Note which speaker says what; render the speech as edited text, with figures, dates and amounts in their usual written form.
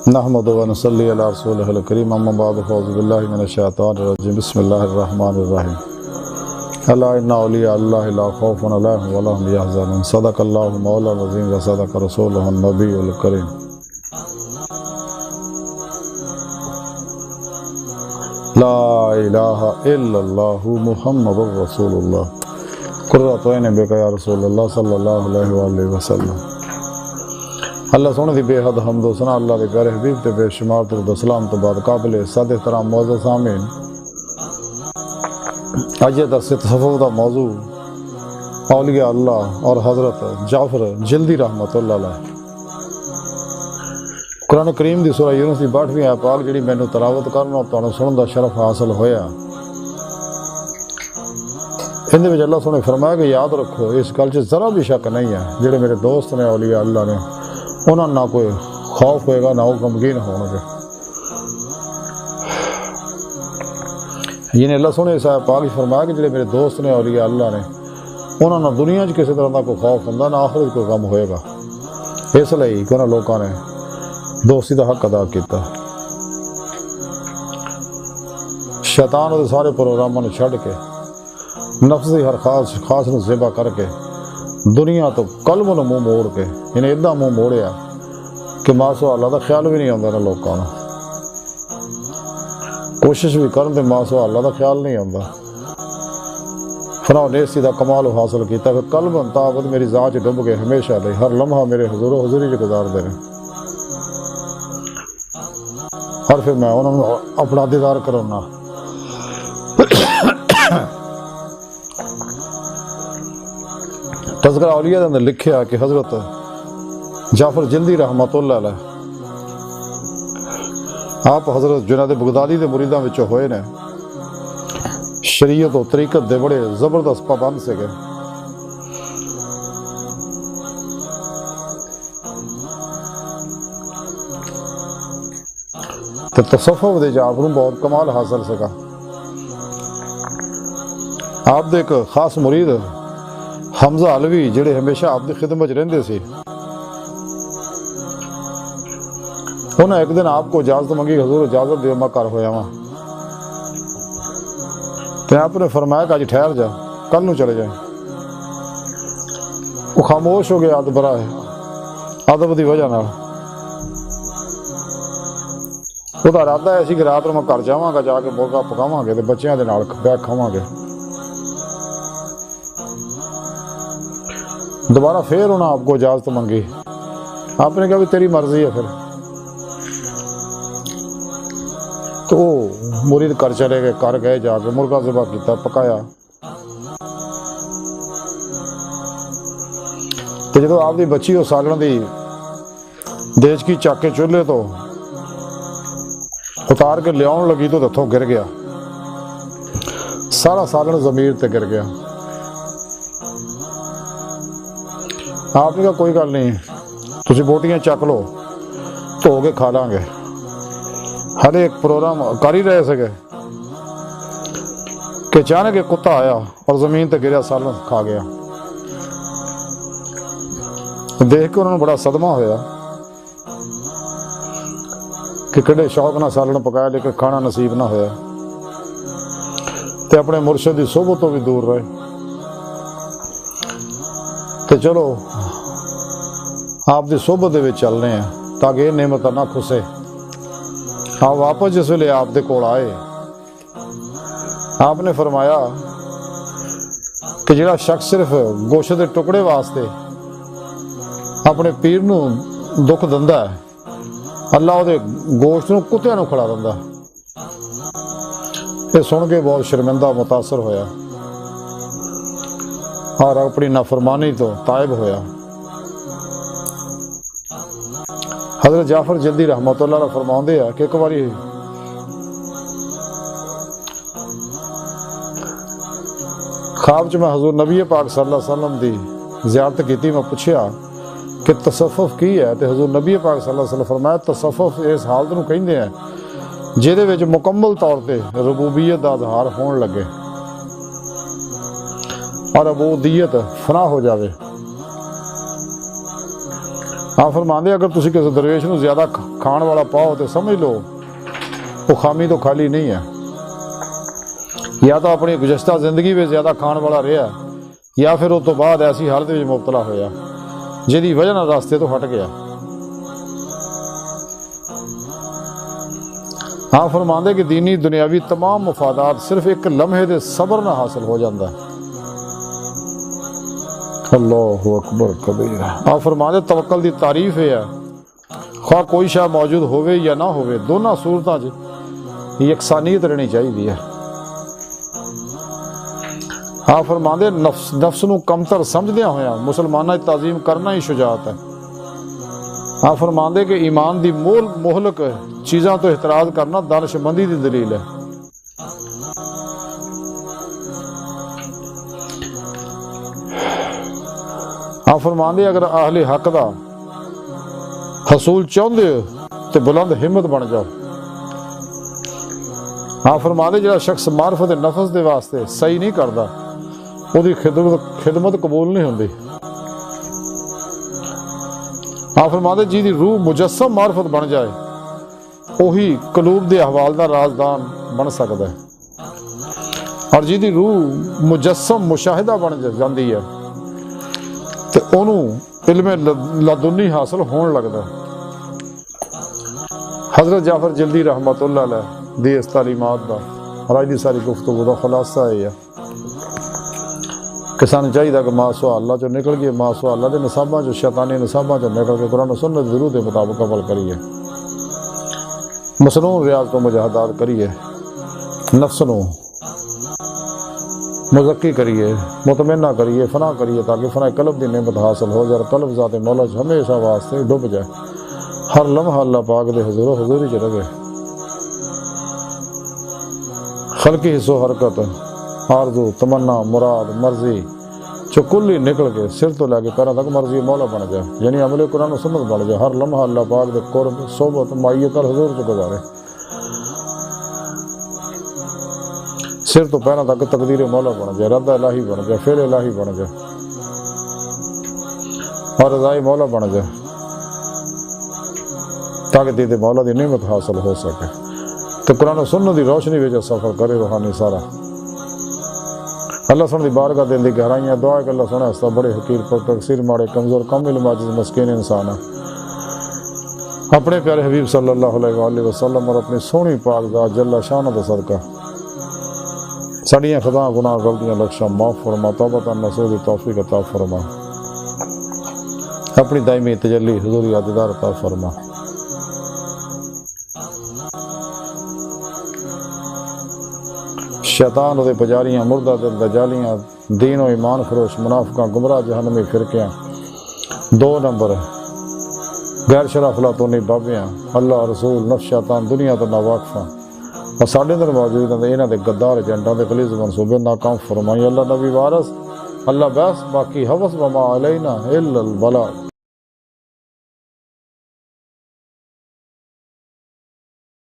Speaker 1: نحمدہ و نصلی علی رسولہ الکریم اما بعد فاعوذ باللہ من الشیطان الرجیم بسم اللہ الرحمن الرحیم الا ان اولیاء اللہ لا خوف علیہم ولا هم یحزنون صدق اللہ مولانا العظیم و صدق رسولہ النبی الکریم۔ لا الہ الا اللہ محمد رسول اللہ قرۃ عین بک یا رسول اللہ صلی اللہ علیہ وآلہ وسلم۔ اللہ سونے دی بے حد حمد و ثنا اللہ دے پیارے حبیب تے بے شمار درود و سلام تو بعد قابل صد احترام معزز سامعین، اج درس تصوف دا موضوع اولیاء اللہ اور حضرت جعفر جلدی رحمۃ اللہ علیہ۔ قرآن کریم دی سورہ یونس دی 62ویں آیت پاک جڑی مینوں تلاوت کرنا تانوں سنن دا شرف حاصل ہویا، اندے وچ اللہ سونے فرمایا کہ یاد رکھو اس گل 'چ ذرا بھی شک نہیں ہے جڑے میرے دوست نے اولیاء اللہ نے انہاں نہ کوئی خوف ہوئے گا نہ وہ غمگین ہون گے۔ یعنی اللہ سونے اس آیت پاک فرمایا کہ جڑے میرے دوست نے اولیاء اللہ نے انہاں نہ دنیا 'چ کسی طرح دا کوئی خوف ہوندا نہ آخرت کوئی غم ہوئے گا۔ اس لیے کہ انہاں لوکاں نے دوستی دا حق ادا کیتا، شیطان دے سارے پروگراماں نوں چھڈ کے نفس دی ہر خاص نوں ذبح کر کے دنیا تو قلب نوں منہ موڑ کے یعنی ادھا منہ موڑیا کہ ماسو اللہ دا خیال بھی نہیں آتا نا لوگوں کو، کوشش بھی کرن تے ماسو اللہ دا خیال نہیں آتا۔ فنا و نیستی دا کمال حاصل کیتا کہ قلب طاقت میری ذات ڈب کے ہمیشہ لئی ہر لمحہ میرے حضور و حضوری گزار دے رہے، اور پھر میں انہوں نے اپنا دیدار کرنا۔ تذکرہ اولیاء دے اندر لکھیا کہ حضرت جعفر جلدی رحمۃ اللہ علیہ آپ حضرت جنید بغدادی دے مریداں وچوں ہوئے نے، شریعت و طریقت دے بڑے زبردست پابند سے گئے۔ تے تصوف دے جعفر بہت کمال حاصل سکا۔ آپ دے ایک خاص مرید حمزہ علوی جڑے ہمیشہ آپ دی خدمت رہندے سی، انہیں ایک دن آپ کو اجازت منگی، حضور اجازت دیو میں کر ہویا ہاں، تو آپ نے فرمایا کہ آج ٹھہر جا کل نو چلے جائیں۔ وہ خاموش ہو گیا ادب دی وجہ نال۔ وہ تو ارادہ ایسی کہ رات میں گھر جاواں گا، جا کے مرغا پکاواں گے تے بچیاں دے نال بیٹھ کھاواں گے۔ دوبارہ پھر انہوں نے آپ کو اجازت منگی، آپ نے کہا بھی تیری مرضی ہے پھر۔ تو وہ مرید کر چلے گئے، کر گئے، جا کے مرغا ذبح کیتا، پکایا۔ تو جدو آپ دی بچی وہ سالن دی دیچ کی چک کے چولہے تو اتار کے لیاؤن لگی تو ہتھوں گر گیا، سارا سالن زمین تے گر گیا۔ آپ نے کہا کوئی گل نہیں، تسی بوٹیاں چک لو، دھو کے کھا لیں گے۔ ہر ایک پروگرام کر ہی رہے سکے کہ اچانک ایک کتا آیا اور زمین تے گریا، سالن کھا گیا۔ دیکھ کے انہوں نے بڑا صدمہ ہویا کہ کڑے شوق نہ سالن پکایا لیکن کھانا نصیب نہ ہویا، تے اپنے مرشد دی صحبت تو بھی دور رہے۔ تے چلو آپ دی صحبت دے وچ چلنے ہیں تاکہ یہ نعمت نہ کھسے۔ آپ واپس جس ویلے آپ دے کول آئے، آپ نے فرمایا کہ جڑا شخص صرف گوشت دے ٹکڑے واسطے اپنے پیر نو دکھ دندا ہے، اللہ وہ گوشت نو کتیاں نو کھڑا دندا۔ یہ سن کے بہت شرمندہ متاثر ہویا اور اپنی نافرمانی تو تائب ہویا۔ حضرت جعفر جلدی رحمۃ اللہ علیہ فرماؤندے ہیں کہ ایک باری خواب چ میں حضور نبی پاک صلی اللہ علیہ وسلم دی زیارت کیتی، میں پوچھیا کہ تصوف کی ہے، تے حضور نبی پاک صلی اللہ علیہ وسلم فرمایا تصوف اس حالت نو کہندے ہیں جہدے وچ مکمل طور تے ربوبیت دا اظہار ہون لگے اور عبودیت فنا ہو جاوے۔ آپ فرماندے اگر تسی کسی درویش نو زیادہ کھان والا پاؤ تو سمجھ لو وہ خامی تو خالی نہیں ہے، یا تو اپنی گزشتہ زندگی میں زیادہ کھان والا رہا یا پھر اس تو بعد ایسی حالت میں مبتلا ہویا جہی وجہ نال راستے تو ہٹ گیا۔ آپ فرماندے کہ دینی دنیاوی تمام مفادات صرف ایک لمحے دے صبر نہ حاصل ہو جاندہ ہے۔ اللہ اکبر کبیرہ۔ آپ فرماندے توکل دی تعریف ہے خواہ کوئی شاہ موجود ہوئے یا نہ ہوئے، دونوں صورتاں یکسانیت رہنی چاہیے ہے۔ آپ فرماندے نفس نو کمتر سمجھدیاں ہویا مسلمانہ تعظیم کرنا ہی شجاعت ہے۔ آپ فرماندے کہ ایمان دی مہلک چیزاں تو احتراز کرنا دانش مندی دی دلیل ہے۔ آپ فرماندے اگر اہل حق دا حصول چاہندے ہو تو بلند ہمت بن جاؤ۔ آپ فرماندے جڑا شخص معرفت نفس دے واسطے صحیح نہیں کردا وہ دی خدمت قبول نہیں ہوندی۔ آپ فرماندے جی دی روح مجسم معرفت بن جائے وہی قلوب دے احوال دا رازدان بن سکتا ہے، اور جی دی روح مجسم مشاہدہ بن جاندی ہے تو انہوں علم لدنی حاصل ہون لگتا ہے۔ حضرت جعفر جلدی رحمت اللہ علیہ دی اس تعلیمات دا اور آج دی ساری گفتگو دا خلاصہ ہے کہ سانو چاہیے کہ ما سوا اللہ جو نکل گئے، ما سوا اللہ دے نصاباں جو شیطانی نصاباں جو نکل کے قرآن و سنت ضرور دے مطابق عمل کریے، مسنون ریاض و مجاہدات کریے، نفس نو مزکی کریے، مطمئنہ کریے، فنا کریے تاکہ فنا قلب دی نعمت حاصل ہو جائے اور قلب ذات مولا ہمیشہ واسطے ڈوب جائے، ہر لمحہ اللہ پاک دے حضور و حضوری چ رہے، خلقی حص و حرکت آرزو تمنا مراد مرضی جو کل ہی نکل کے سر تو لے کے پیروں تک مرضی مولا بن جائے، یعنی عمل قرآن و سنت بن جائے، ہر لمحہ اللہ پاک دے قرب صحبت مائیت اور حضور سے گزارے، سر تو پیروں تک تقدیر مولا بن جائے، رد الہی بن جائے، فعل الہی بن جائے اور رضائی مولا بن جائے تاکہ دید مولا دی نعمت حاصل ہو سکے۔ تو قرآن و سنت دی روشنی وچ سفر کرے روحانی سارا۔ اللہ سن دی بارگاہ دل دی گہرائیاں دعا کہ اللہ سنے ہستا بڑے حقیر پر تقصیر ماڑے کمزور کم علم عاجز مسکین انسان ہے، اپنے پیارے حبیب صلی اللہ علیہ وآلہ وسلم اور اپنی سونی پاک ذات جل شانہ دا صدقہ ساڑیاں خطاں گناہ غلطیاں بخشا معاف فرما، توبہ نصوح دی توفیق عطا فرما، اپنی دائمی تجلی حضوری عاددار عطا فرما۔ شیطان دے پجاریاں مردہ دل دجالیاں دین و ایمان فروش منافقاں گمراہ جہنمی فرقیاں 2 نمبر غیر شرع افلاطونی بابیاں اللہ رسول نفس شیطان دنیا تو ناواقفاں اور ساڑھے اندر موجود ہیں انہاں دے غدار ایجنٹاں دے غلیظ منصوبے ناکام فرمائی۔ اللہ نبی وارث اللہ بیس باقی حوث وما علینا الا البلاغ۔